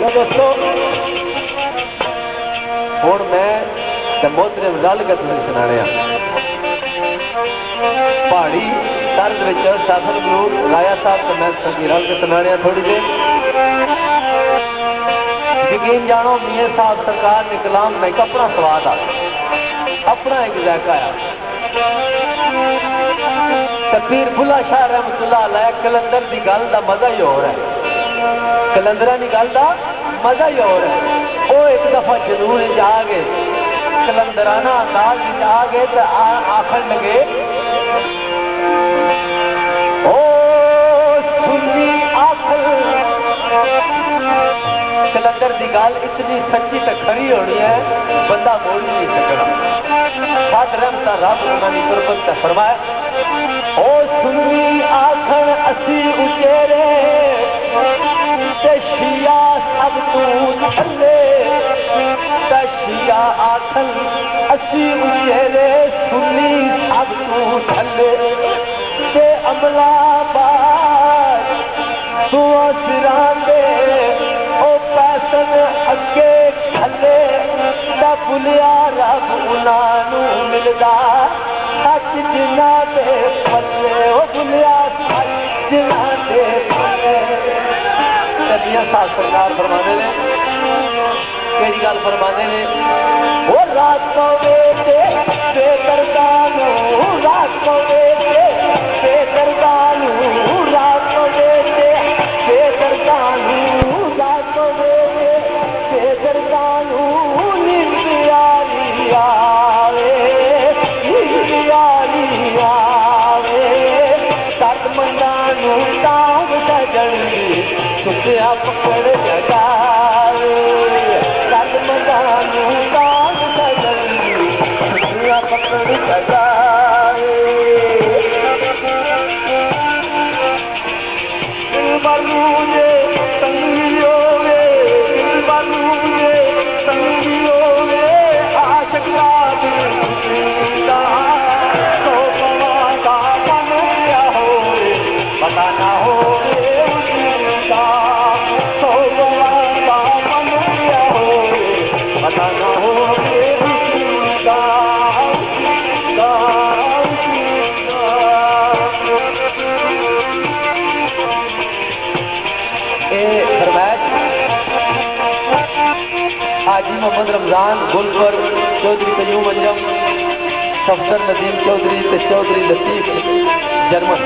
दोस्तों हुण मैं मोहतरम रल के तुझे सुनाने पहाड़ी तर्ज विच शासन ग्रुप राया साहब तो मैं सभी रल के सुनाने थोड़ी देर। यकीन जानो मियां साहब सरकार ने कलाम में एक अपना स्वाद आ, अपना एक जायका आ। तकबीर बुला शाह रहमतुल्लाह अलैह कलंदर की गल का मजा ही और है, कलंदरा की गल का मजा ही और है। वो एक दफा जरूर आ गए कलंदराना अंदाज आ गए तो आखन लगे ओ सुन्नी आखल। कलंदर की गल इतनी सच्ची तो खरी होनी है बंदा बोल ही नहीं सकता। साथ रहमता रब उन्होंने कुर्बत से फरमाया ओ सुन्नी आखन असी उचेरे ते शिया सब तू थले। शिया आखन असी उचेरे सुन्नी सब तू थले ते अमला बाज तू सिरांदे ओ पैसन अगे थले ता भुलिया रब उन्हानू मिलदा सच जिन्ना दे पल्ले। ओ भुलिया सच जिन्ना दे पल्ले। मियां साहब सरकार फरमाने ने केड़ी गल फरमाने ने वो रात पवे ते बेदर्दानू रात पवे ते बेदर्दानू रात पवे ते बेदर्दानू रात पवे ते बेदर्दानू नींद यारी आवे नींद यारी आवे सत मंदानू तांग सजड़ी सुखिया पकड़ जगावे सत मंदानू तांग सजड़ी सुखिया पकड़ जगावे। दिल बलूजे संगियो वे दिल बलूजे संगियो वे आशिका दिल खुशीदा तो बवा का मन क्या हो पता ना हो उसका तो बवा का मन क्या हो पता ना हो उसका हाजी मोहम्मद रमजान गुलबर चौधरी कयूम अंजम सफदर नदीम चौधरी ते चौधरी लतीफ जर्मन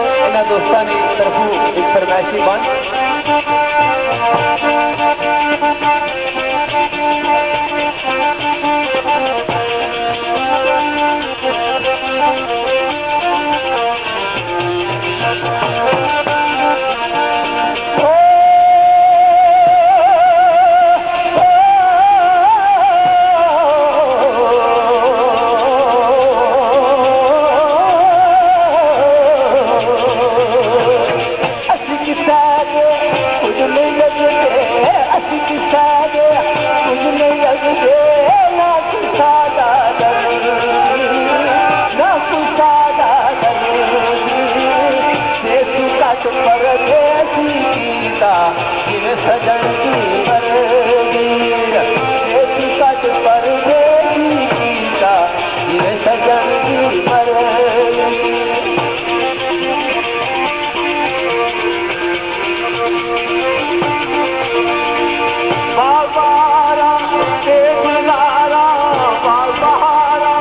इन्होंने दोस्तों की तरफों एक फरमाइशी बन सजन की मरगी सच पर गीता सजन की मरगी। बाबारा के गुलदारा बाबारा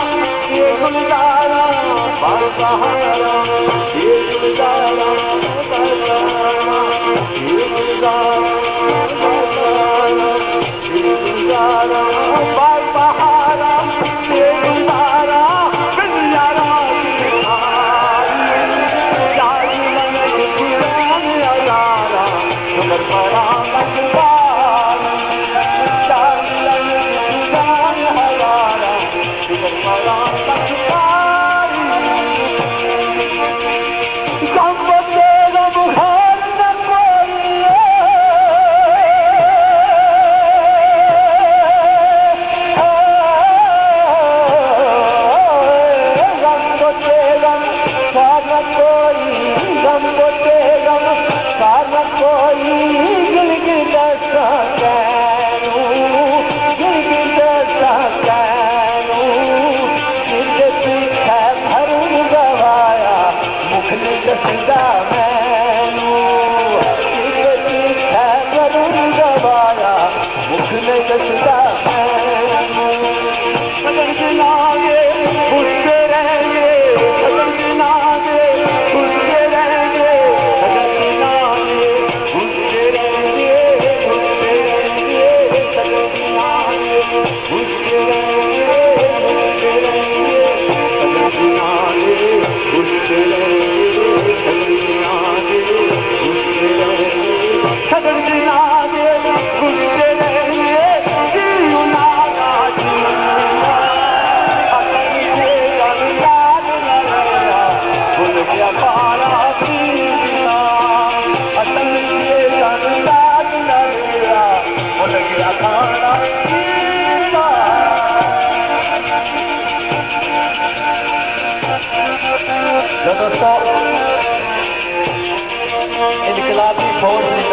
के गुलदारा बाबारा के गुलदारा बाबारा के गुलदारा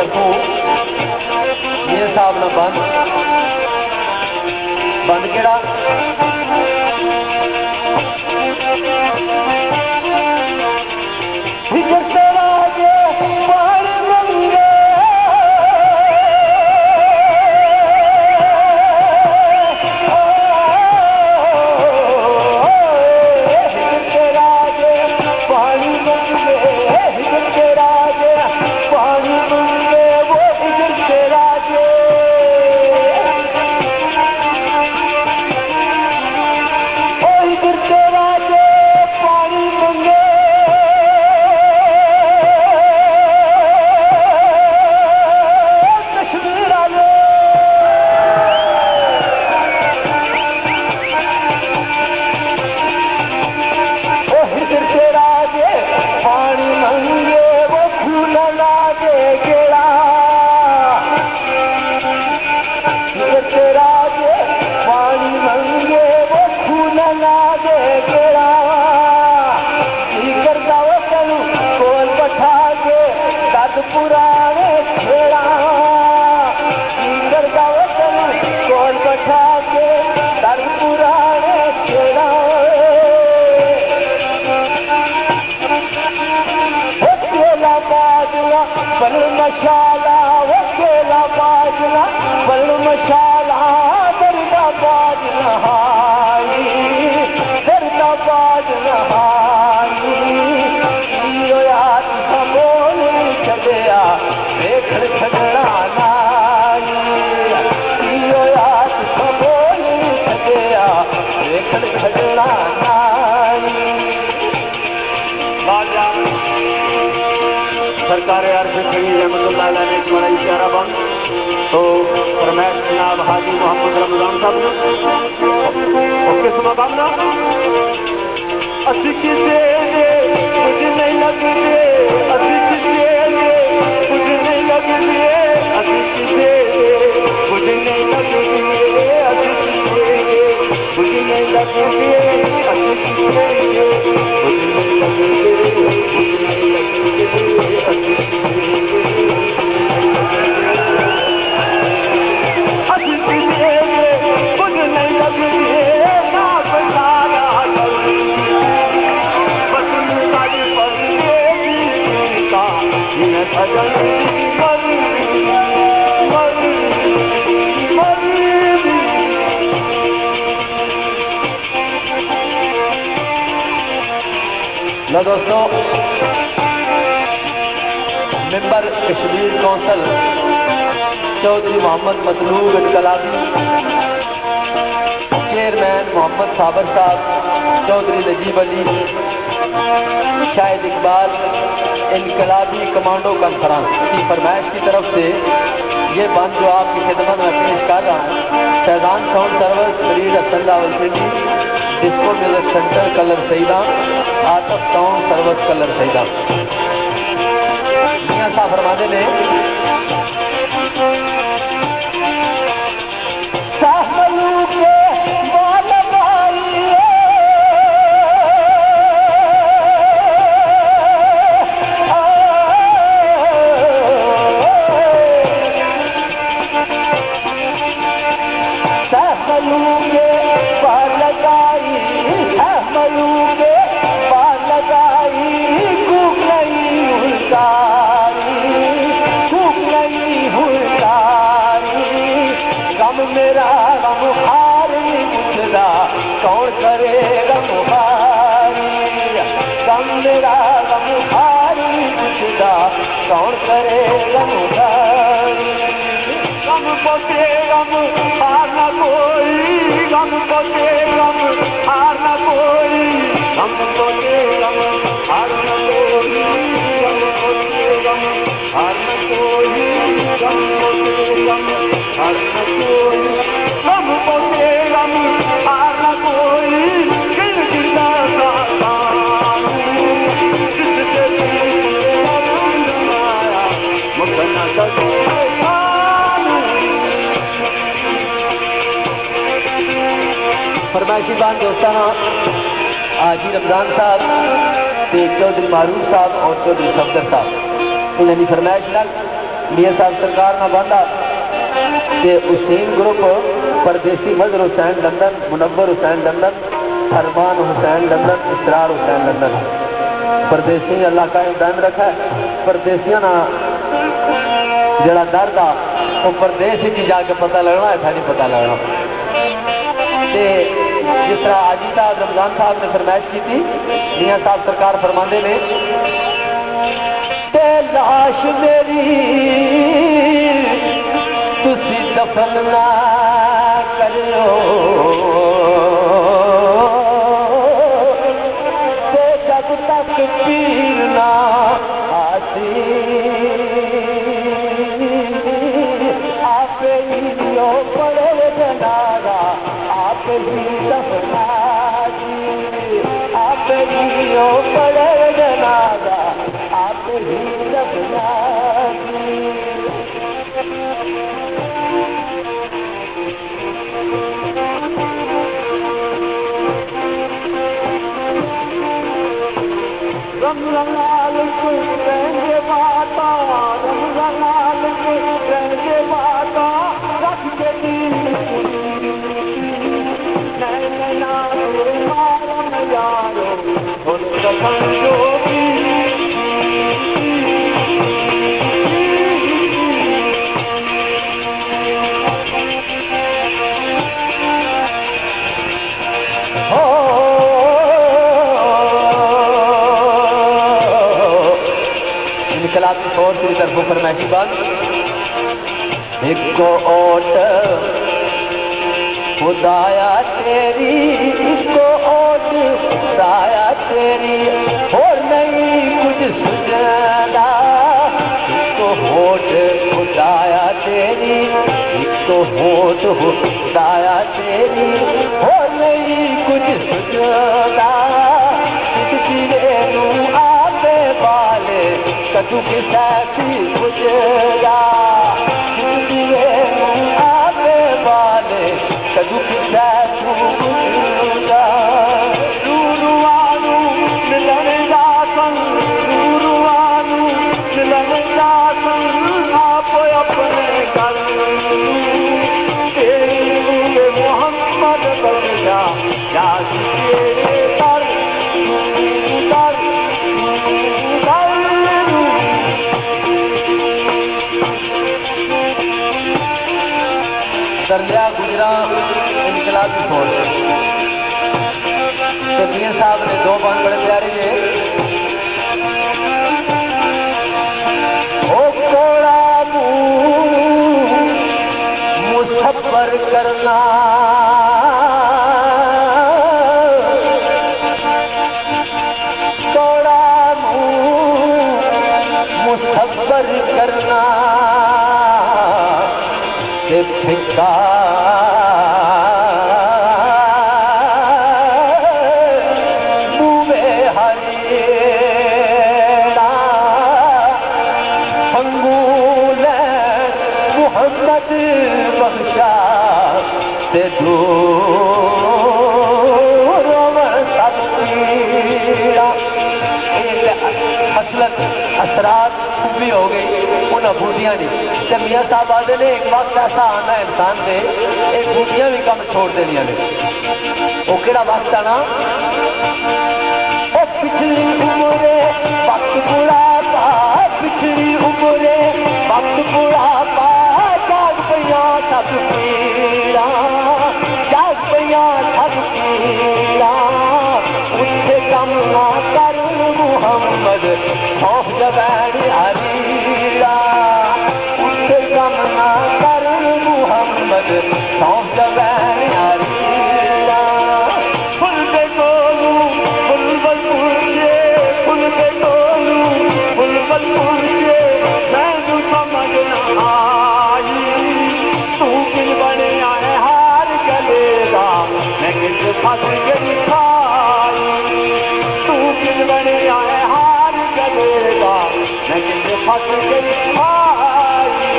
तरफों ये साहब ना बंद केड़ा मशाला वो केला बाजना बल मशाला दर्दा बाजना दर्दा बाजना याद बोल छड़िया देखड़ छड़ना याद बोल छड़िया देखड़ छड़ना सरकार अर्श खड़ी रहमतुल्लाह अलैह ने एक बड़ा ही प्यारा बन तो फरमाया जनाब हाजी मोहम्मद रमजान साहब ने ओके सुना बामना असी किसे ने कुछ नहीं लगते असी किसे ने कुछ नहीं लगते असी किसे ने कुछ नहीं लगते असी किसे ने कुछ नहीं लगते असी किसे ने कुछ नहीं लो दोस्तों member Kashmir council Chaudhry Mohammad Matloob Inqalabi chairman Mohammad Sabir साहब चौधरी नजीब अली शाहिद इकबाल इनकलाबी कमांडो कॉन्फ्रेंस की फरमाइश की तरफ से ये बंद जो आपकी खिदमत में पेश कर रहा हूँ Faizan sound service Farid Hasan Rawalpindi disco music centre Kallar Syedan Atif sound service Kallar Syedan Mian साहब फरमाते ने मेरा गम हार नहीं पूछदा कौन करे गम हारी गम मेरा गम हार नहीं पूछदा कौन करे गम हारी गम पोते गम हार ना कोई गम पोते गम हार ना कोई गम पोते गम हार ना कोई गम पोते गम हार ना कोई गम पोते गम हार ना कोई गम पोते गम हार ना कोई किन किना जिससे माया मुकना फरमाइशी बान दोस्ताना हाजी रमजान साहब चौधरी मारूफ साहब और चौधरी सफदर साहब इन्होंने फरमाइश नाल मियां साहब सरकार ना बांधा ते हुसैन ग्रुप परदेसी मजहर हुसैन लंदन, मुनव्वर हुसैन लंदन, फरमान हुसैन लंदन, इसरार हुसैन लंदन। परदेसी अल्लाह कायम दायम रखा है। परदेसियां ना जड़ा दर्द आ वो परदेश ही जाके पता लगना है, नहीं पता लगना। ते जिस तरह आजी साहब रमजान साहब ने फरमाइश की थी, मियां साहब सरकार फरमाते ने ते लाश मेरी तुसी दफन ना करो, ते जब तक पीर ना आसी आप ही लो पड़े जनाजा, आप ही दफना जी, आप ही लो पड़े जनाजा, आप ही दफना जी। रमजान को रहने बाता, रमजान को रहने बाता, रख के दिल नैना तेरे मारम यारो, उनका संजोगी इनकलाबी फौज की तरफों फरमाइशी बात एक ओट खुदाया तेरी, इसको ओट खुदाया तेरी, और नहीं कुछ सुझाना, इसको होठ खुदाया तेरी, इसको होठ खुदाया तेरी, और नहीं कुछ सुझाना, आपे वाले कदू के साथी गुजरा, आपे वाले कदू के साथी गुजरा। रूरुआनु मिलन दासन, रूरुआनु मिलन दासन, आप अपने कर तेरे मोहम्मद बख्शा याद तेरे तर तर दरिया गुजरा इनकलाबी फौज। मियां साहब ने दो बात बड़े प्यारे ने, ओ कोड़ा मुसब्बर करना, कोड़ा मुसब्बर करना, फिका मुवे हरिया अंगूल मोहम्मद बख्शा से दूर सब पीड़ा। मसलत असरात भी हो गई उन्हें बूटियां नहीं। मियां साहब आते ने एक वक्त ऐसा आना इंसान से एक बूटियां भी कम छोड़ देनिया ने। वो केड़ा वक्त आना, पिछली उम्रे वक्त बुढ़ापा, पिछली उम्रे वक्त बुढ़ापा, जाग पैया सब पीड़ा, जाग पैया सब पीड़ा, उठे कम ना कर मुहम्मद खौफ जबैन हरीरा, उठे कम ना कर मुहम्मद खौफ जबैन हरीरा। फुल के गोलू बुलबुल पूछे, फुल के गोलू बुलबुल पूछे, मैं तू समझ न आई, तू किन बने आए हार चलेगा, मैं किस फंस गई खाई, तू किन बने आए हार चलेगा, मैं किस फंस गई खाई।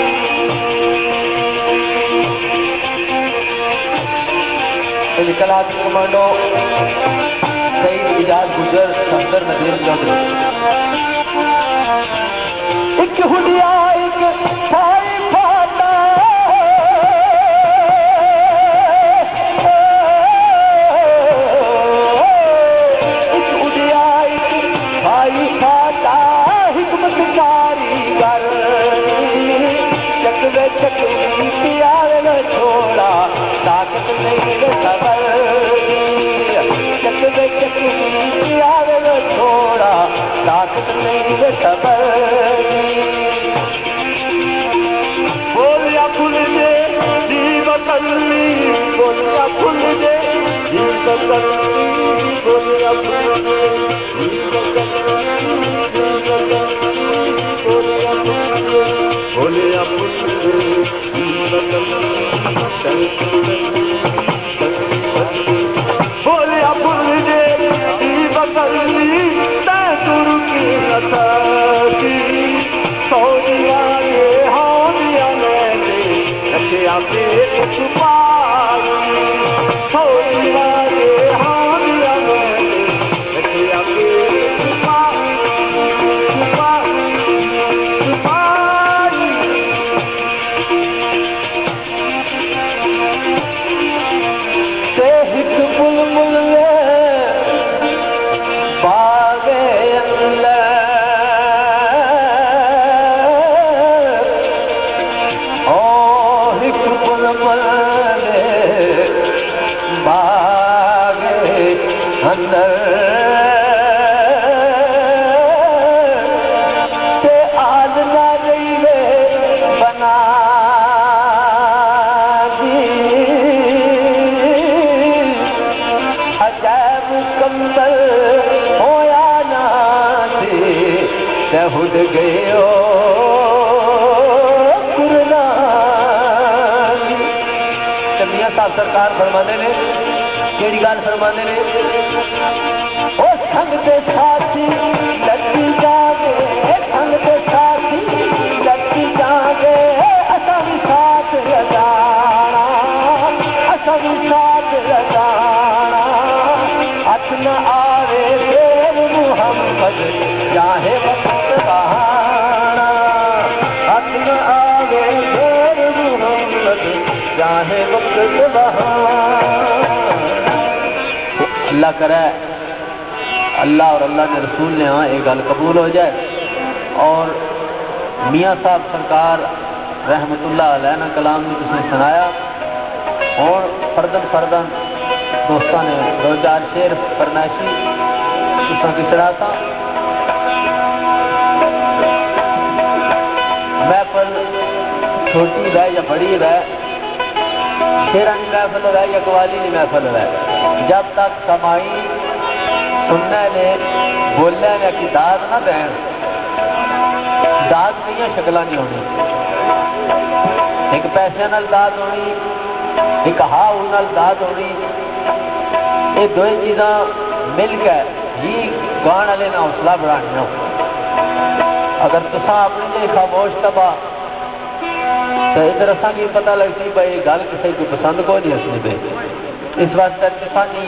इनकलाबी कमांडो शहीद इजाज गुजर सफदर नदीर चौधरी। एक हुडिया एक सरकार फरमाने ने केड़ी गाल फरमाने ने ओ संग ते साथी लट्टी जागे संग ते साथी लट्टी जागे असा भी साथ लगाना असा भी साथ लगाना हथ न आवे देव मुहम्मद चाहे वक्त बहाना हथ न आवे देव मुहम्मद चाहे वक्त अल्लाह करे अल्लाह और अल्लाह के रसूल ने हाँ एक गल कबूल हो जाए। और मियाँ साहब सरकार रहमतुल्लाह अलैह ना कलाम भी तुमने सुनाया और फर्दन दोस्तों ने दो चार शेर फरमाइशी तुसा की चढ़ा था। महफल छोटी रह या बड़ी रह, शेरानी महफल है या कवाली की महफल है, जब तक समाई सुनने ने बोलने ने कि दाद ना दें, दाद नहीं शक्ल नहीं होनी, एक पैसे नाल दाद होनी, एक हाउ नाल दाद होनी, ये दो चीज़ा मिलकर ही गाने वाले ने हौसला बढ़ानी। अगर तुसा अपनी खामोश तबा तो इधर असा की पता लगती भाई गल किसी को पसंद को नहीं हसनी पे। इस वास्ते तुसानी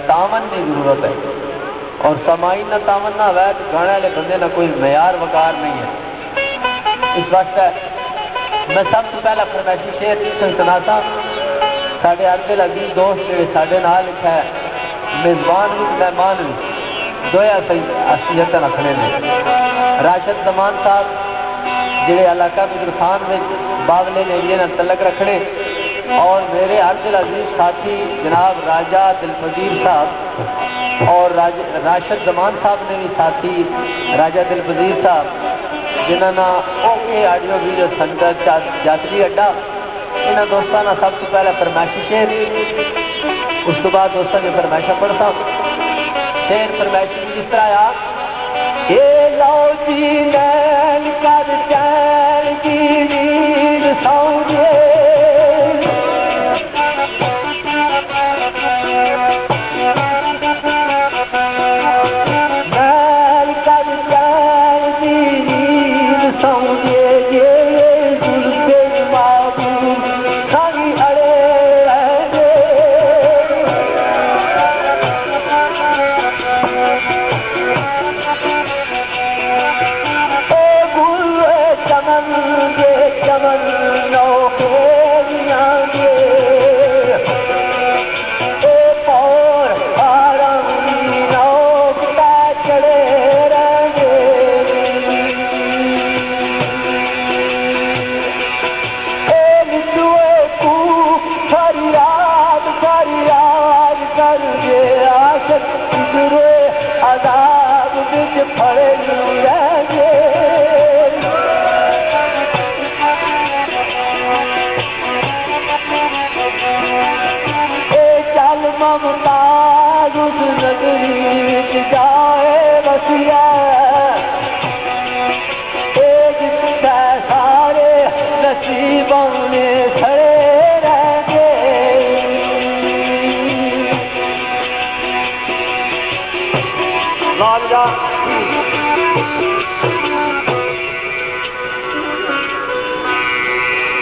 तावन की जरूरत है और समाई ना तावन ना वै तो गाने वाले बंदे ना कोई मयार वकार नहीं है। इस वास्ते मैं सब तो पहला फरमाइशी शेर सुनाता। साढ़े अब्दुल अजीज दोस्त जो साढ़े नाल लिखा है मेजबान भी मेहमान भी दो असलियत रखने ने। राशिद जमान साहब जिहड़े इलाका गुजरखान में बावले ने एरिए तलक रखने और मेरे अब्दुल अजीज साथी जनाब राजा दिलपजीर साहब और राशिद जमान साहब ने भी साथी राजा दिलपजीर साहब जिन्होंने ओके ऑडियो वीडियो सेंटर यात्री अड्डा इन्होंने दोस्तों ने सब तो पहले फरमाइशी शेर, उस तो बाद दोस्तों ने फरमाइशा पढ़ता शेर फरमाइशी जिस तरह आ ये लो जी नैन कर चैन की नींद सौंगे नैन कर चैन की नींद सौंगे ये जुल्फे बाबू खाली अड़े रहेंगे चमन और आरम नौकता चढ़े रहेंगे को फरियाद कर दे आशक गुरे आदाब बिच फड़े रहेंगे ममताज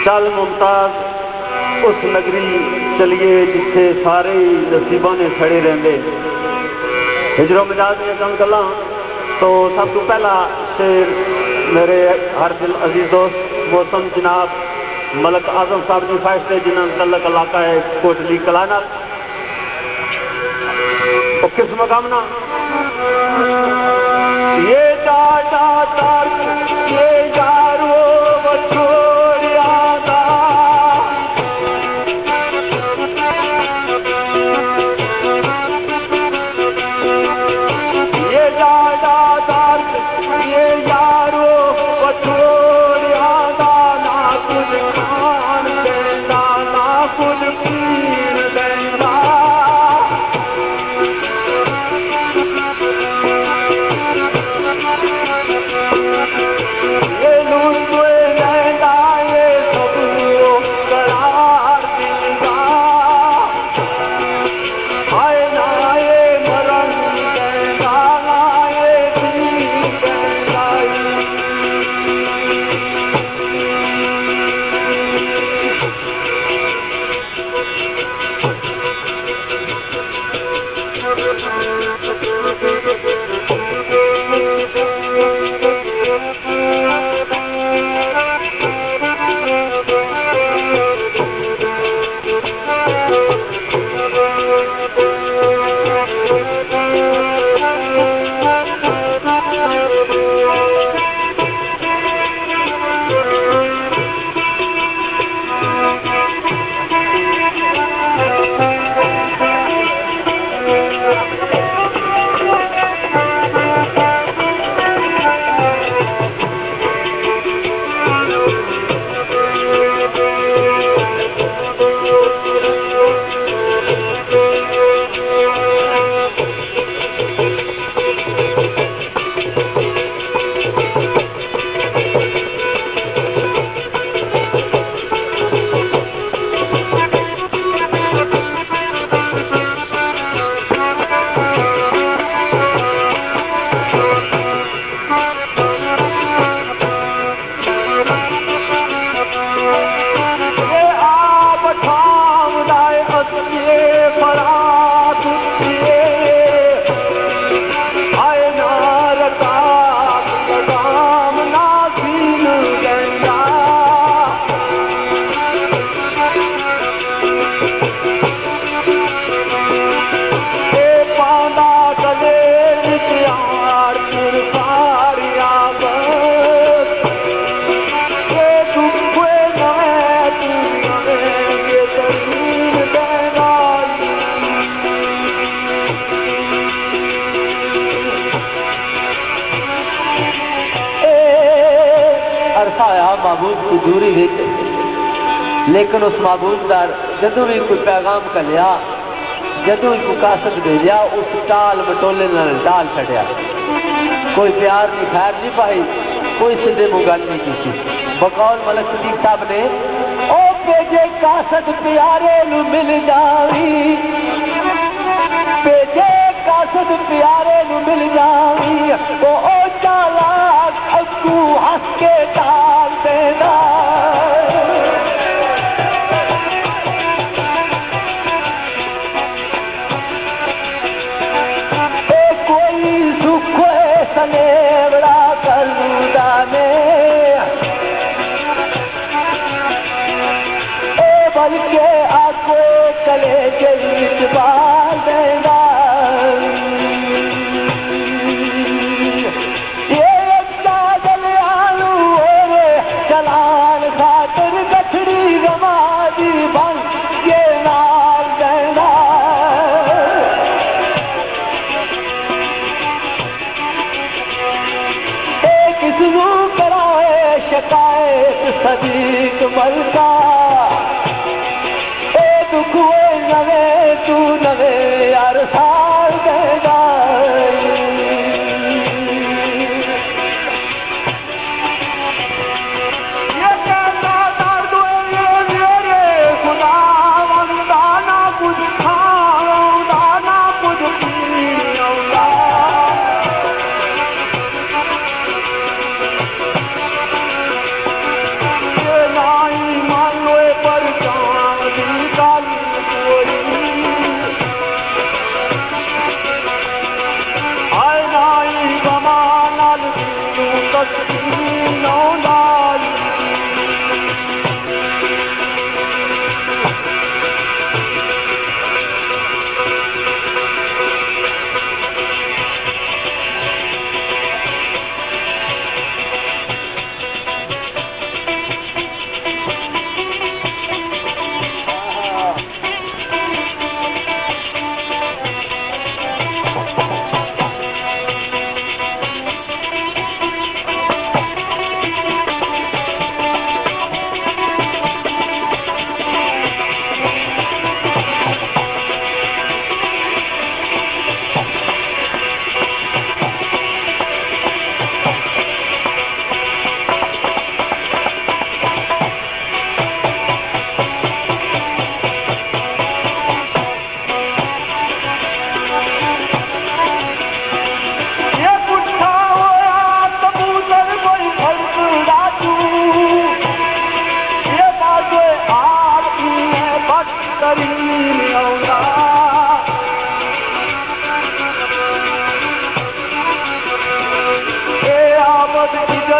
चल मुमताज उस नगरी चलिए जिथे सारे नसीबा ने खड़े रहंदे। हिजरो मिजाज में कम कला तो सब तो पहला शेर मेरे हर दिल अजीज दोस्त मौसम जनाब मलक आजम साहब की ख्वाहिश से जिन्होंने तल्लक इलाका है कोटली कलाना और किस मकाम ना ये टाटा तक ये यारो महबूब की दूरी विच लेकिन उस महबूब का जदों भी कोई पैगाम कलिया जदों ही कोई कासत भेजा उस टाल मटोले डाल छड़िया कोई प्यार नहीं खैर नहीं पाई कोई सीधे मुँह गल नहीं की बकौल मलक सदीक साहब ने ओ भेजे कासत प्यारे नू मिल जावी भेजे कासत प्यारे नू मिल जावी तो ओ चाला अगू हंस के टाल देना कोई सुख सनेवड़ा कलूदा ने बल्कि आपको कले के बीच बाल देना ये अच्छा दलियालू चलान खातर गठड़ी गमादी बन के नाल देना किसनू कराए शिकायत सदीक मलका दुख नवे तू नवे यार साल देगा ये कहता दर्द मेरे खुदा दाना कुछ खाओ दाना कुछ पियो ये नाई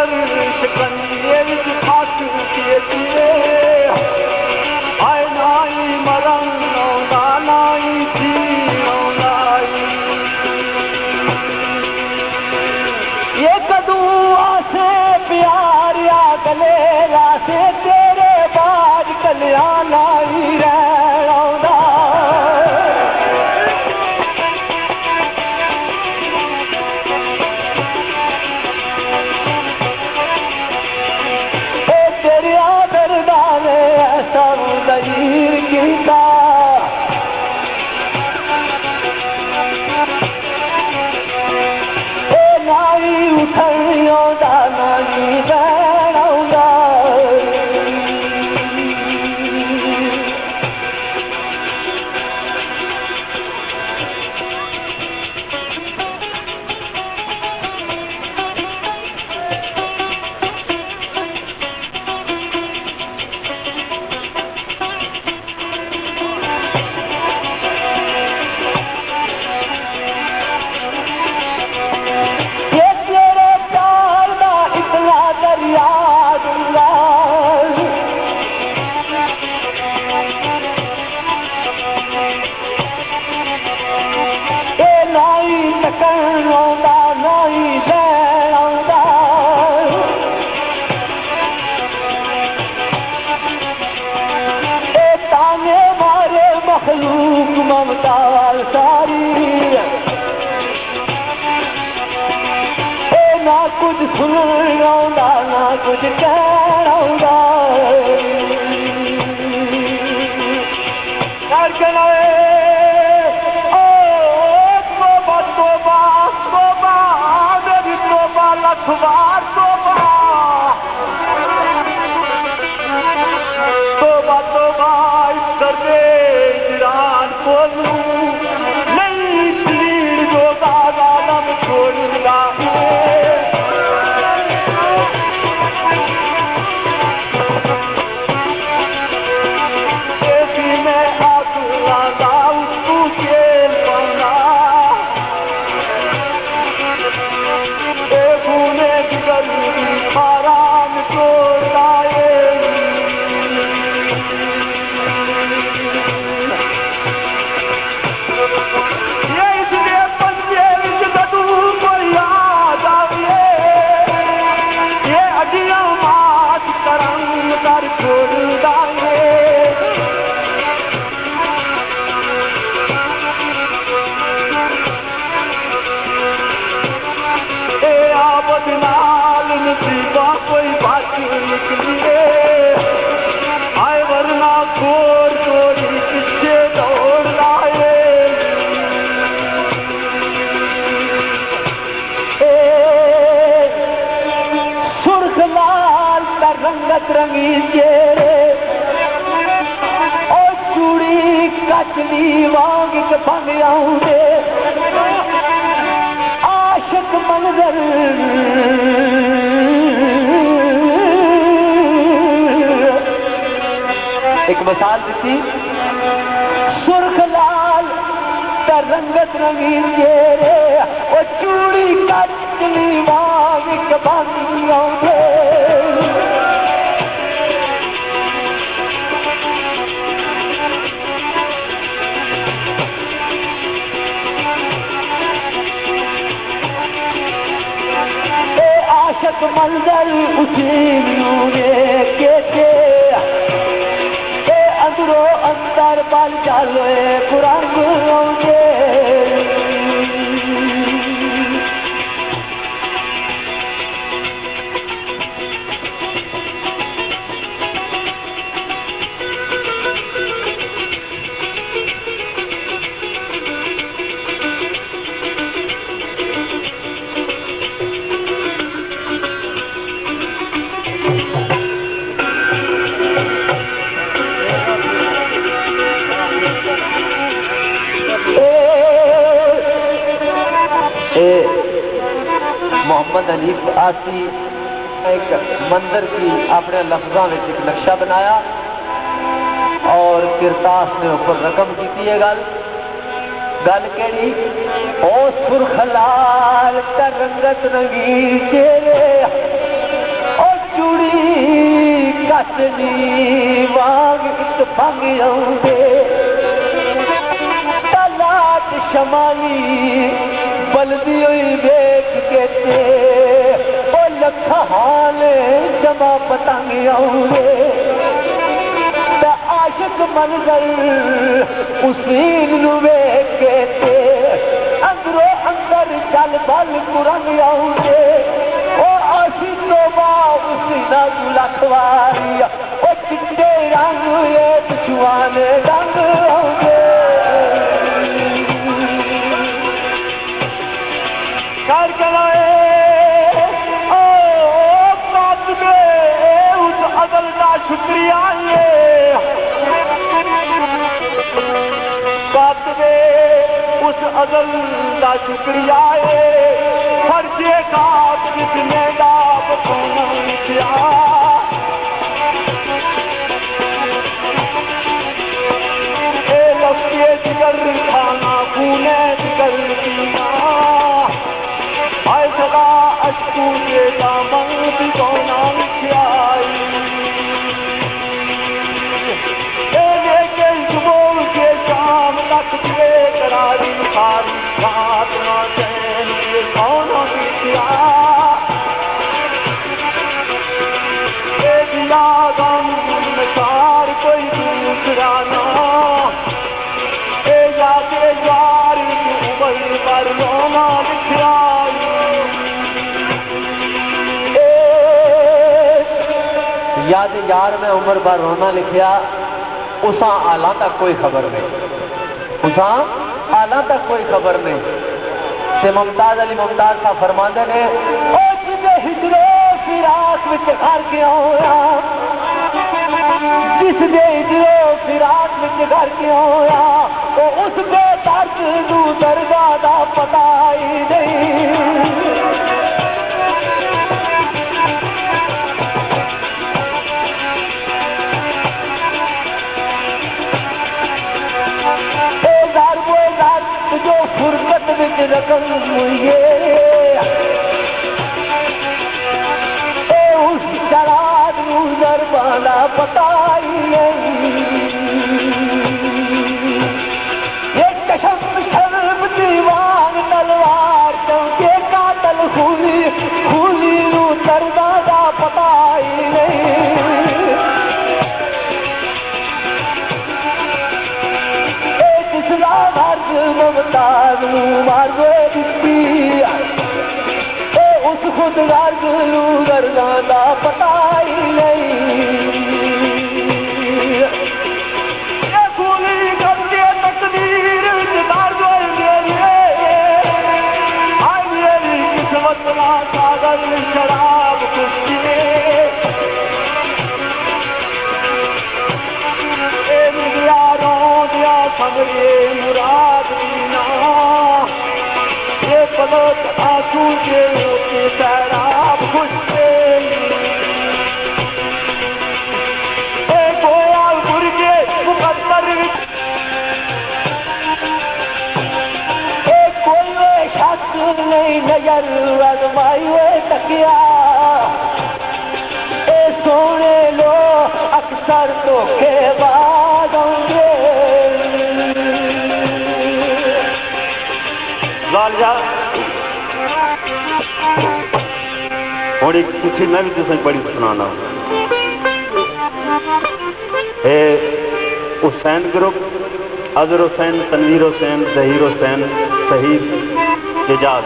पर शिकंजे विच फास किए किए आए नाई मरण औंदा नाई थी औंदाई ये कदू आसे प्यारिया गले रासे तेरे बाज कलिया लाई रौदा तेरे आदर डाले ऐसा दलील कीता नाई उठियों दा नानी बैठा मखलूक ममता सारी ना कुछ सुनना ना कुछ कहना लखबार तोबा इस दर्दे जिरान बोलू नहीं तीर जो गालम छोड़ूंगा मैं आग लागा उसको जेल पाना आराम को लाए ये इसलिए पंजे कदू को याद आए ये अडिया मात करम कर छोड़ दाए आबद नाल नसीबा कोई बात निकली आए वरना गोर गोरी पीछे दौड़ लाए सुर्ख लाल का रंगत रंगी चेहरे और चूड़ी कचली वांग के बन आऊंगे आशिक मंजर एक मिसाल दी सुर्ख लाल तर रंगत रंगीन चेहरे और चूड़ी कचली वांग बन आऊंगे आशक मंजर उसी के अंदरों अंदर बल चालो पुरान होंगे मोहम्मद हनीफ आसी एक मंदिर की अपने लफ्ज़ों में एक नक्शा बनाया और किरतास ने ऊपर रकम की थी। ये गल केड़ी ओ सुर्ख लाल रंगत रंगी चेहरे चांदनी वांग एक भंग आउंदे तलात शमाली बलदी हुई देख के ते ओ लख हाले जमा पतंग आउंदे त आशिक मंजर उसीन नु वेख के ते अंदरो अंदर चल बल कुरंग आउंदे ओ आशी तोबा उसी ना लखवारी ओ चिट्टे रंग ये पिछुआने रंग आउंदे कर कराए ओ बात में उस अदल का शुक्रिया ये बात में उस अदल का शुक्रिया है फर्जे का कितने दाब खोना क्या ए लफ्ज़े जिगर खाना खूने जिगर पीना आए सदा अश्कू के दामन भी खोना क्या लेके सुबह के शाम तक के करारी सारी रात ना चैन के कौन बिटिया दिया गम सार कोई दूसरा ना याद यार उम्र पर रोना लिखा याद यार में उम्र भर रोना लिखिया उसा आला तक कोई खबर नहीं उसा आला तक कोई खबर नहीं ते मुमताज अली मुमताज का फरमाते ने ओ जिसे हिजरो फिराक विच घर के होया जिस दे हिजरो फिराक विच घर के होया तो उस दे दर्द नू दर्दा दा पता ही नहीं जो फुर्सत विच रकम हुई उस शराब नूर वाला पता ही नहीं ये कसम शर्म दीवान तलवार चौके कातल खूनी खूनी नू दर्दा दा पता ही नहीं मुमताज मार दी उस खुद गर्ग गर्दा का पता ही नहीं पूरी करके तकदीर मेरी किस्मत ना कागल शराब कुश्ती समझे मुराद दीना ये पलट आंसू के होते शराब खुशे गोया गुरगे मुकद्दर कोई शक नहीं नजर अजमाई हुए तकिया सोने लो अक्सर धोखेबाज होंगे और एक चिट्ठी मैं भी तुझे बड़ी सुनाना है हुसैन ग्रुप अजहर हुसैन तनवीर हुसैन जहीर हुसैन शहीद एजाज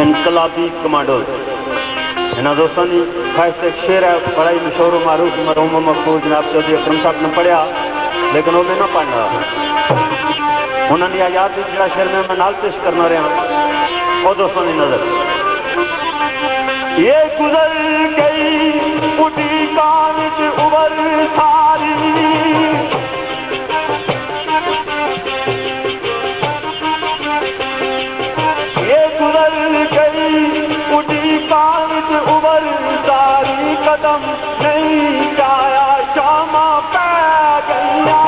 इनकलाबी कमांडो इन्होंने दोस्तों की खास एक शेर है बड़ा ही मशहूर मारूफ मरहूम मकबूल जनाब चौधरी अकरम साहब ने पढ़िया लेकिन वो मैं ना पढ़ना उन्होंने आजाद जो शेर में मैं नाल पेश करना रहा और दोस्तों की नजर ये गुजर गई उठी कान उम्र सारी ये गुजर गई उठी कान उम्र सारी कदम नहीं जाया शामा पै गया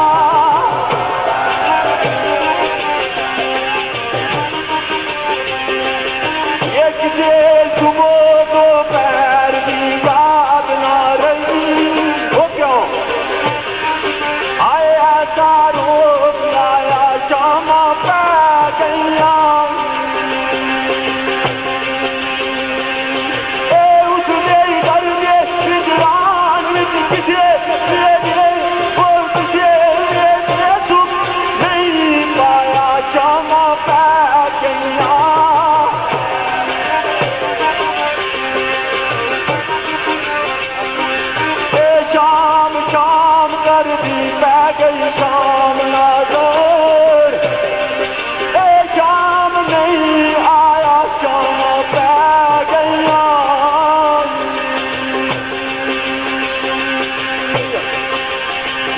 सुबह दोपहर की याद ना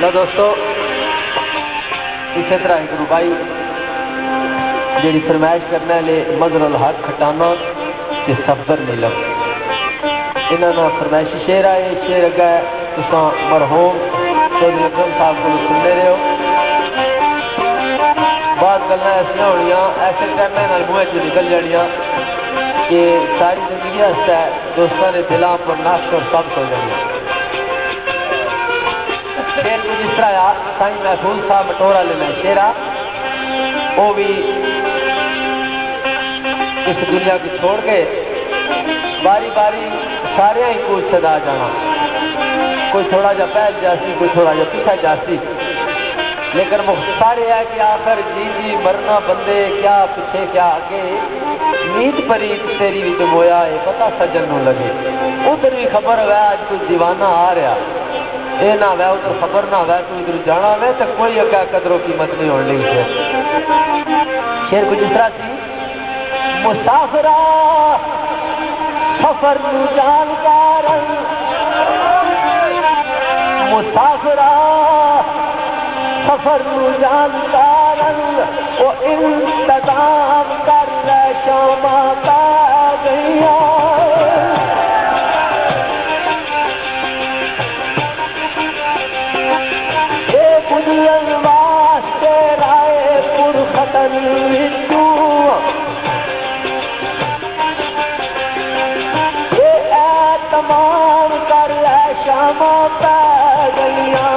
लो दोस्तों इसी तरह एक रुबाई जी फरमाइश करने ले मजरुल हक खटाना ते सफर नीलम इन्होंने फरमाइशी शेर आए शेर अगे तुसा मरहूम चौधरी अकरम साहब को सुनते रहे हो बहुत गल् ऐसा होनिया ऐसे टाइम मुँह च निकल जानिया कि सारी जिंदगी दोस्तों के दिलों पर नक्श और सब हो जाए शेर कुछ इस तरह आ साईं महफूज साहब मटोरा लेना शेरा वो भी इस दुनिया को छोड़ के बारी बारी सारे ही को सदा जाना कोई थोड़ा जा पहल जासी कोई थोड़ा जा पीछा जासी लेकिन वो सारे है कि आखिर जी जी मरना बंदे क्या पीछे क्या आगे नीत परीत तेरी भी तो मोया है पता सजन न लगे उधर भी खबर है आज कोई दीवाना आ रहा ये ना वै उधर खबर ना वै तू इधर जाना वै तो कोई अगर कदरों कीमत नहीं होने लगी शेर कुछ इस तरह सी मुसाफिरा सफर जानकार मुसाफिरा सफर जानकार वो इंतजाम कर ले शामा पा गईया वास्ते राय पुरखतन ये तमाम कर ले शामा पै गईया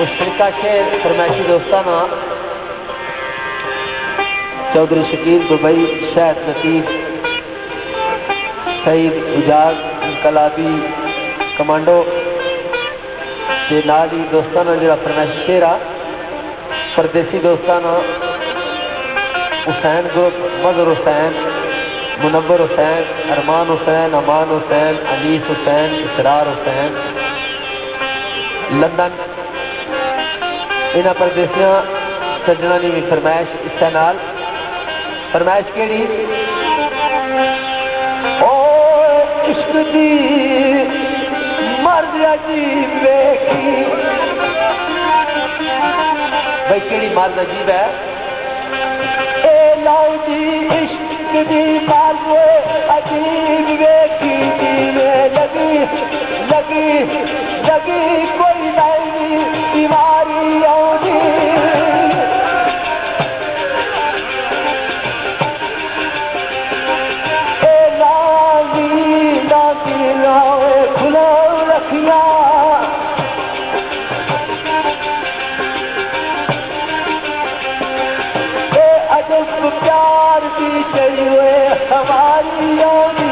मुश्तरका शेर फरमाइशी दोस्ताना चौधरी शकील दुबई शायद लतीफ सईद इजाज इनकलाबी कमांडो के नाल ही दोस्ताना जो फरमाइशी शेर आ परदेसी दोस्ताना हुसैन ग्रुप मजहर हुसैन मुनव्वर हुसैन अरमान हुसैन अमान हुसैन अनीस हुसैन इसरार हुसैन लंदन इन्होंने परदेसियां सज्जना की भी फरमाइश इस नाल फरमाइश केड़ी ओ इश्क दी मर्द अजीब देखी भाई केड़ी मर्द अजीब है ए लाओ जी इश्क दी मर्द अजीब देखी जीवे लगी लगी लगी कोई नहीं बीमारी आउंदी खुला रखिया अजब प्यार की चाहिए हमारी यारी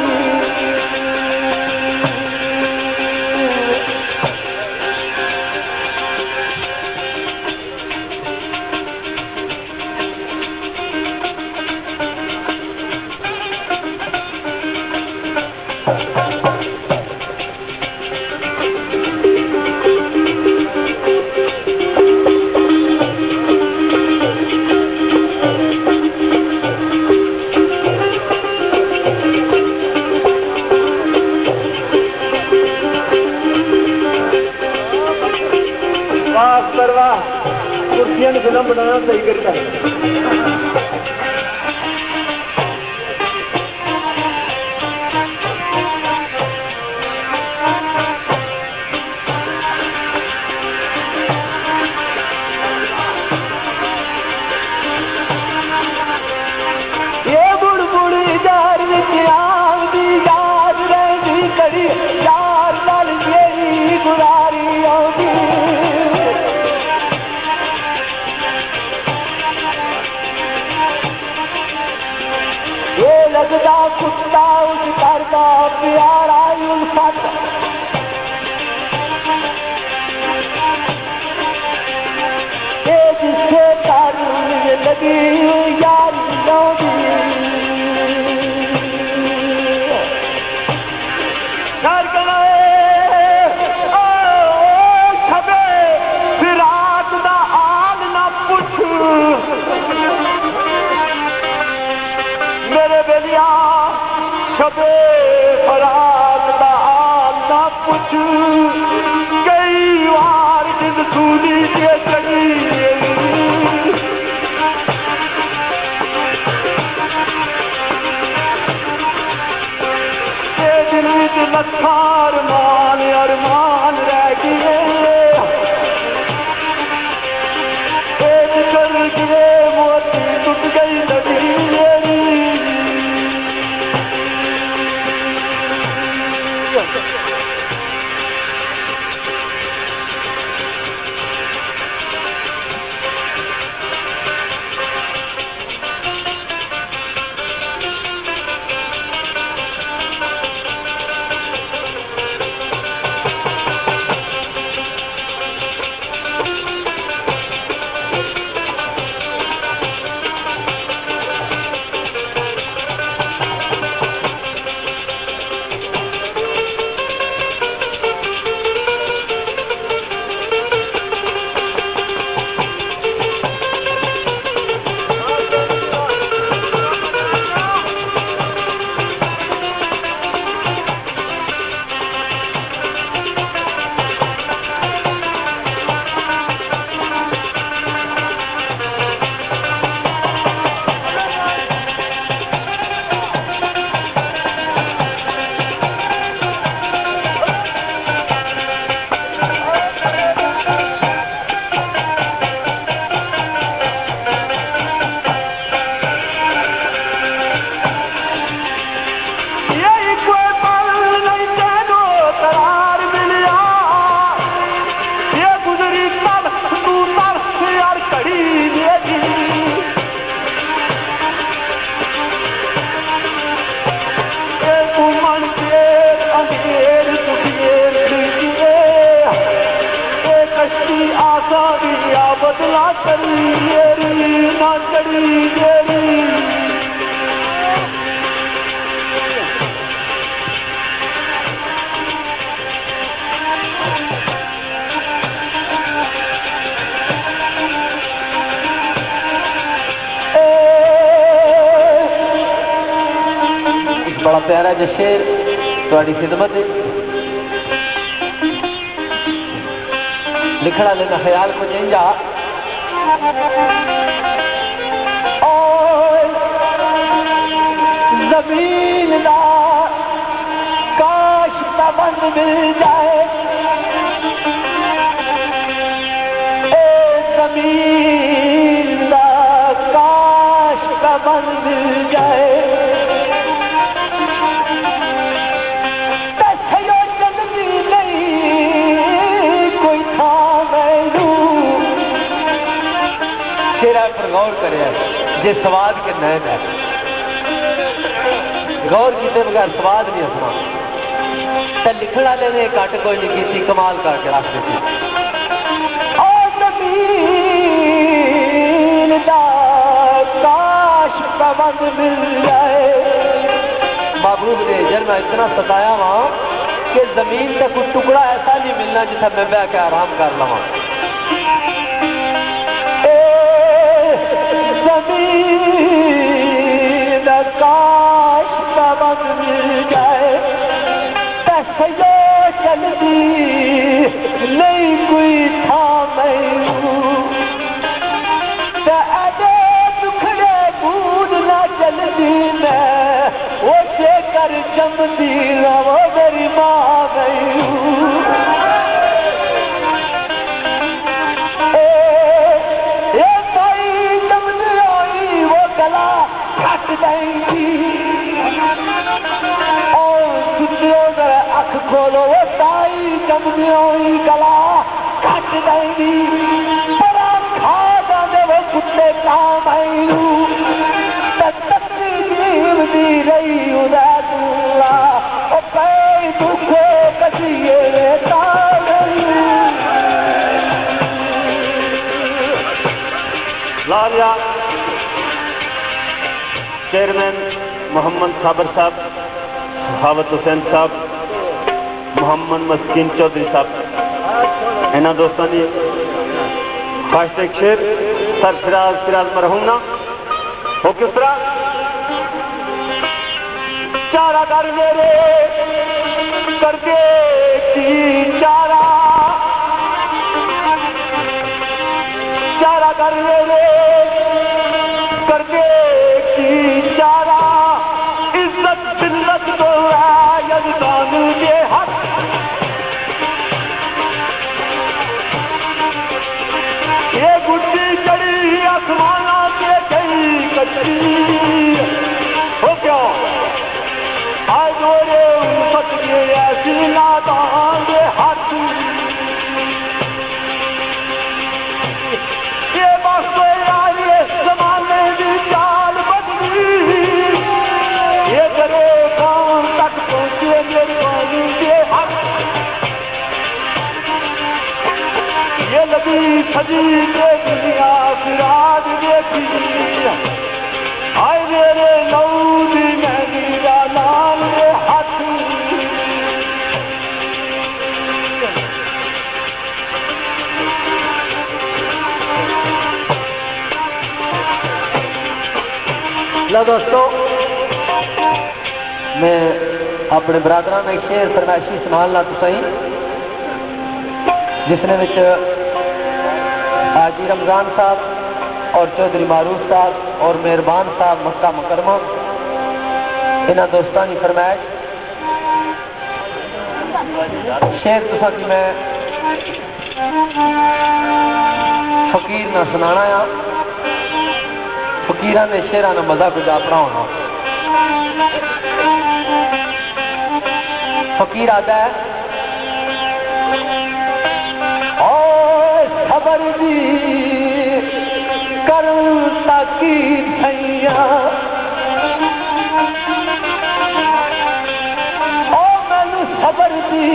कुर्सियां ने फिल्म बनाना सही करता है ये बुड़ जार विच आंदी याद रहिंदी कड़ी यार नाल जेही गुरारी आउंदी लगदा कुत्ता उस घर का प्यारा उल्फत जिससे तारू लगी यारी लौटी घर गए छबे फिर रात दा हाल ना पुछ मेरे बेलिया छबे फराक दा हाल ना पुछ कई बार जिद सूली के चली दिल विच लखा अरमान रह गए कर गिरे मोती टूट गई लगी बड़ा प्यारा जिहा शेर तुहाडी खिदमत है। लिखना लेना ख्याल को इंजा जमीन दा काश तबन मिल जाए, जमीन दा काश तबन मिल जाए, पर गौर करे जे स्वाद के नैन है, गौर किए बगैर स्वाद नहीं हसना। तो लिखने वाले ने घट कोई नहीं की, कमाल करके रख दी। जमीन दा काश तबन मिल जाए, महबूब ने जन्म इतना सताया वहां कि जमीन का कोई टुकड़ा ऐसा नहीं मिलना जिसे मैं बह के आराम कर लवा। जमीन काश तबन मिल जाए, पैसे चलती नहीं कोई था मैनू, ऐसे दुखड़े बूंद ना चलती मैं वो कर जमती ना वो मेरी माँ मैनू। अख खोलो वो ताई जमदी गला कट देंगी, बड़ा खा जाते वो कुत्ते काम आयू, तकलीफ दी रही उदा दूला ओ कई दुखे कसिए लालिया चेयरमैन मोहम्मद साबर साहब, सखावत हुसैन साहब, मोहम्मद मस्कीन चौधरी साहब, इन्होंने दोस्तों की खास एक शेर सर फिराज मरहूम ना हो किस तरह चारा कर मेरे करके की चारा, चारा कर मेरे करके की चारा, इज्जत जिल्लत तो यजदान के हक, ये गुड्डी चढ़ी आसमाना के गई कच्ची हो क्या आज जोरे उम्मत के ऐसी नादान के हाथ, ये बस यार ये जमाने की चाल बदली, ये करे काम तक पहुंचे मेरे पानी के हक, ये लगी सजी के दुनिया फिराद देखी, आए मेरे नौदी मेहंदी का नाम के हाथ। लो दोस्तों, मैं अपने बरादरां ने शेर फरमाइशी संभालना तो सही, जिसने विच हाजी रमजान साहब और चौधरी मारूफ साहब और मेहरबान साहब मक्का मुकरमा, इन्होंने दोस्तों की फरमाइश शेर तुसा की मैं फकीर ना सुनाना आ। फकीर ने शेरा ने मजा कुछ अपना होना। फकीर आता है खबर दी कर ताकी भैया, ओ मैनू खबर दी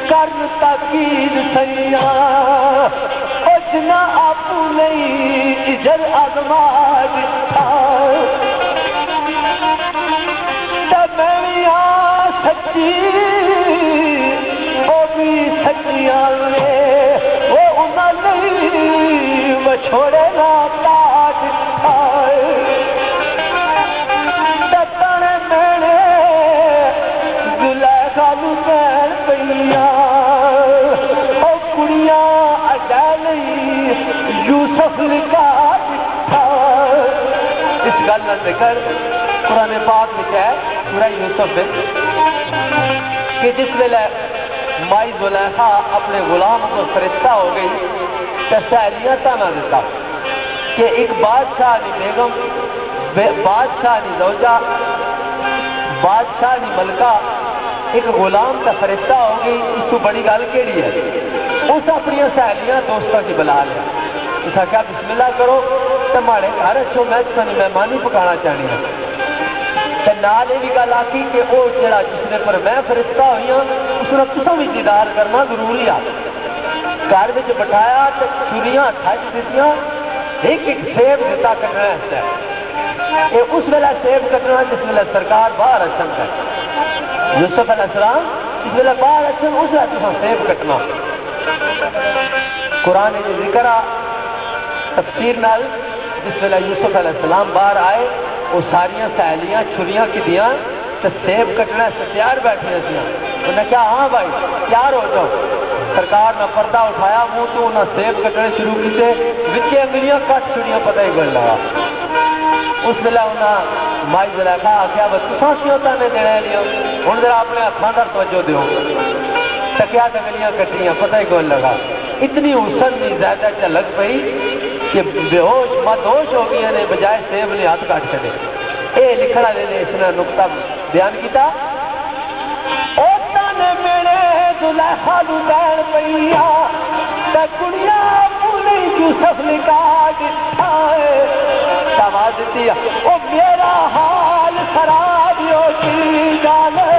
कर ताकी भैया, ना आपू नहीं इधर आजमा दिता, मैं सच्ची वो भी सच्चिया रे, वो उन्होंने छोड़े ना ताज गल का जिक्र कुरान पाक में है सूरह यूसुफ में कि जिस वेले माई जुलैखा अपने गुलाम को फरिश्ता हो गई तो सहेलियां ताना दिता कि एक बादशाह की बेगम बादशाह की दौजा बादशाह की मलका एक गुलाम का फरिश्ता हो गई, इसको बड़ी गल केड़ी है। उस अपन सहेलियां दोस्तों की बुला लिया, उस आख्या बिस्मिल्लाह करो तो माड़े घर अच्छो मैं तुहानू मेहमानी पकाना चाहनी है। नाल ये भी गल आखी कि वो जरा जिसने पर मैं फरिश्ता हुई हाँ उसने तुसा भी दीदार करना जरूरी आ। घर में बिठाया तो छुरियां हथ दित्तियां, एक एक सेब दिता कटने ये उस वेला सेब कटना जिस वेले सरकार बाहर अचन है। यूसुफ अलैहिस्सलाम जिस वेले बाहर अचन उस वेले तुसा सेब कटना। कुरान ने जिक्र आ तफसीर नाल जिस वेले यूसुफ अलैहिस्सलाम बाहर आए वो सारिया सहेलियां छुरियां किदियां तो सेब कटना से तैयार बैठिया थी। उन्हें कहा हाँ भाई तैयार हो जाओ। सरकार ने पर्दा उठाया मुंह तो उन्हें सेब कटने शुरू किए, विचे अंगलियां कट छुड़ियां पता ही बन लगा। उस वेला उन्हें माई जुलैखा आख्या बस तुसा क्यों ताने देने लियो हूँ जरा अपने हथां का तवज्जो दो। तकिया अंगलियां कटियां पता ही कौन लगा। इतनी हुसन की ज्यादा झलक पई कि बेहोश मदहोश हो गई ने बजाय सेब ने हाथ काट छड़े। ये लिखने वाले ने इसने नुकता बयान किया मेरे जुलैखा नू बैन पईया ते कुड़िया पूरी यूसुफ निकाह दिता आवाज दी ओ मेरा हाल खराब हो की जाने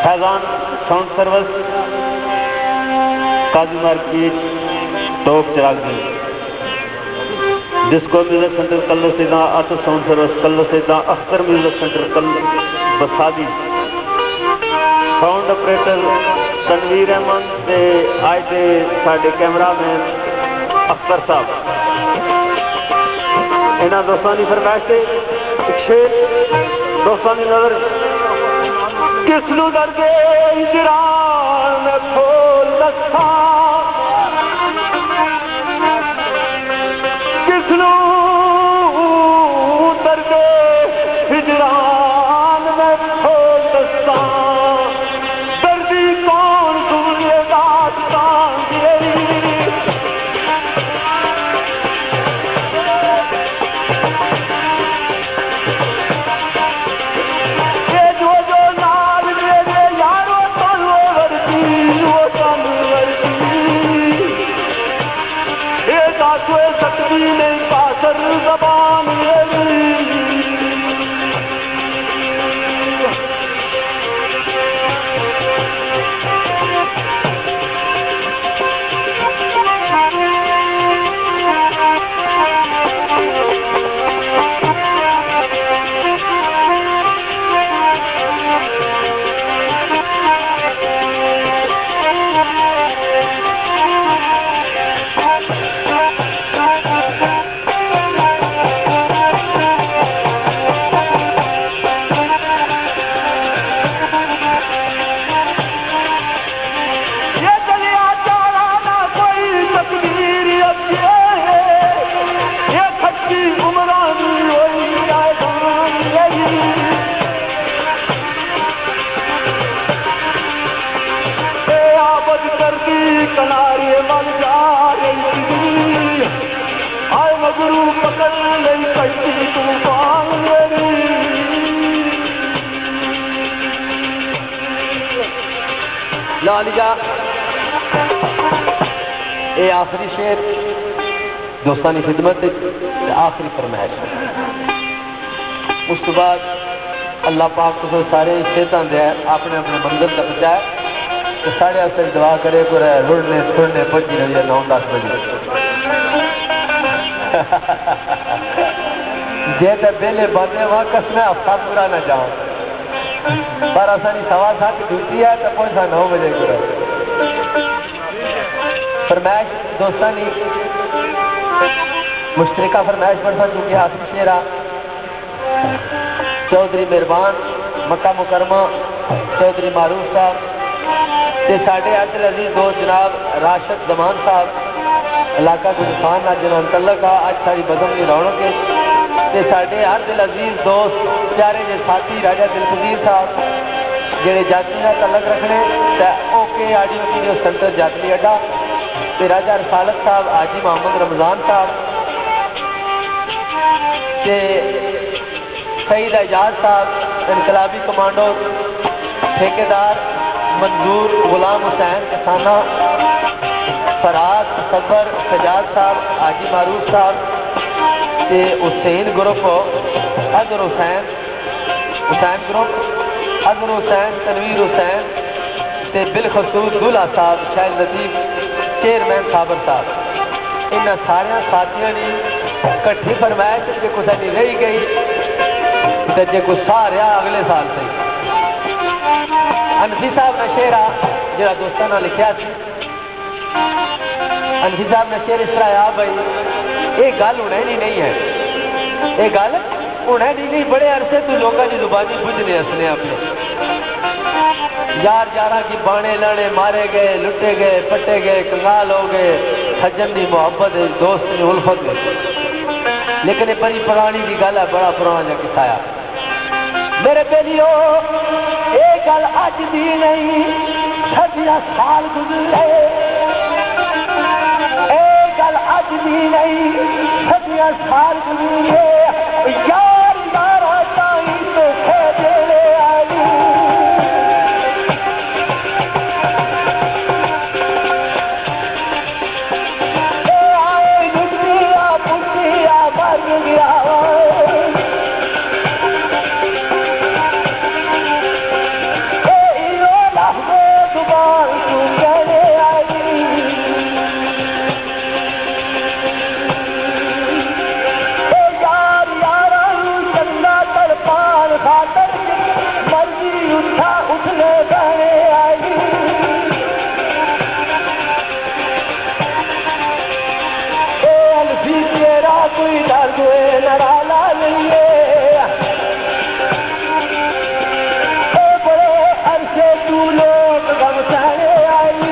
फैजान साउंड सर्विस काजी मार्केट टोक चिरागी डिस्को म्यूजिक सेंटर कल्लो सीधा आतो साउंड सर्विस कल्लो सीधा अख्तर म्यूजिक सेंटर कल बसादी साउंड ऑपरेटर तनवीर अहमद ते आज दे साडे कैमरामैन अख्तर साहब इन्हां दोस्तां दी फरमाइश ते शेर दोस्तां दी नजर किसनू दर्दे हिजरान में खोल दसा किसनू दर्दे हिजरान में खोल दसा दर्दी कौन तुझे दास्तान नहीं पासर जबान लालिया ये आखिरी शेर दोस्तों की खिदमत आखिरी फरमाइश। उस तो बाद अल्लाह पाक तो सारे सेहत दे अपने अपने मंजिल तक पहुंचाए तो साढ़े आस्ते दुआ करे को रुड़ने थुड़ने पहुंची रही 9-10 बजे जे तो बेले बंदे वहां कसना हफ्ता पूरा न जाओ पर असानी 7:15 ड्यूटी है तो पहुंचा 9 बजे करो। फरमाइश दोस्तानी मुश्तरका फरमाइश पढ़ता चुके हासिल शेरा चौधरी मेहरबान मक्का मुकरमा चौधरी मारूफ साहब ते साढ़े अब्दुल अजीज दोस्त जनाब राशिद जमान साहब इलाका गुजफान ना जिन्हों तलक आ अज सारी बदम की रौनक है ते साढ़े अब्दुल अजीज दोस्त प्यारे जे साथी राजा दिलफजीर साहब जेड़े जाती ना तलक रखने ओके ऑडियो वीडियो सेंटर जातली अड्डा ते राजा रसालत साहब हाजी मोहम्मद रमजान साहब ते सईद एजाज साहब इनकलाबी कमांडो ठेकेदार मंजूर गुलाम हुसैन कसाना फराज सबर सजाद साहब हाजी मारूफ साहब ते हुसैन ग्रुप अजहर हुसैन ग्रुप अजहर हुसैन तनवीर हुसैन ते बिलखसूस दूल्हा साहब शाहिद लतीफ चेयरमैन साबर साहब इन सारे साथियों ने कट्ठी फरमाइश जो कुछ नहीं रही गई तो जो कुछ सा रहा अगले साल से अनफी साहब ने शेरा जरा दोस्तों ने लिखा अनफी साहब ने शेर इस तरह आ भाई ये गल होने नहीं है ये गल होने नहीं बड़े अरसे तू लोगों की जुबानी बुझने हंसने अपने यार यारा की बाणे लाने मारे गए लुटे गए पट्टे गए कंगाल हो गए सज्जन की मोहब्बत दोस्त की उल्फत लेकिन ये बड़ी पुरानी की गल है बड़ा पुराना किस्सा है मेरे बेलियो ये गल अज दी नहीं सदियां साल गुजरे ये गल अज दी नहीं सदियां साल गुजरे यार यारा ताई तो खेले आई कोई डर हुए नराला नहीं बड़े अरसे तू लोग गम सहने आई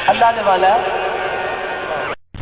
अल्लाह ने वाला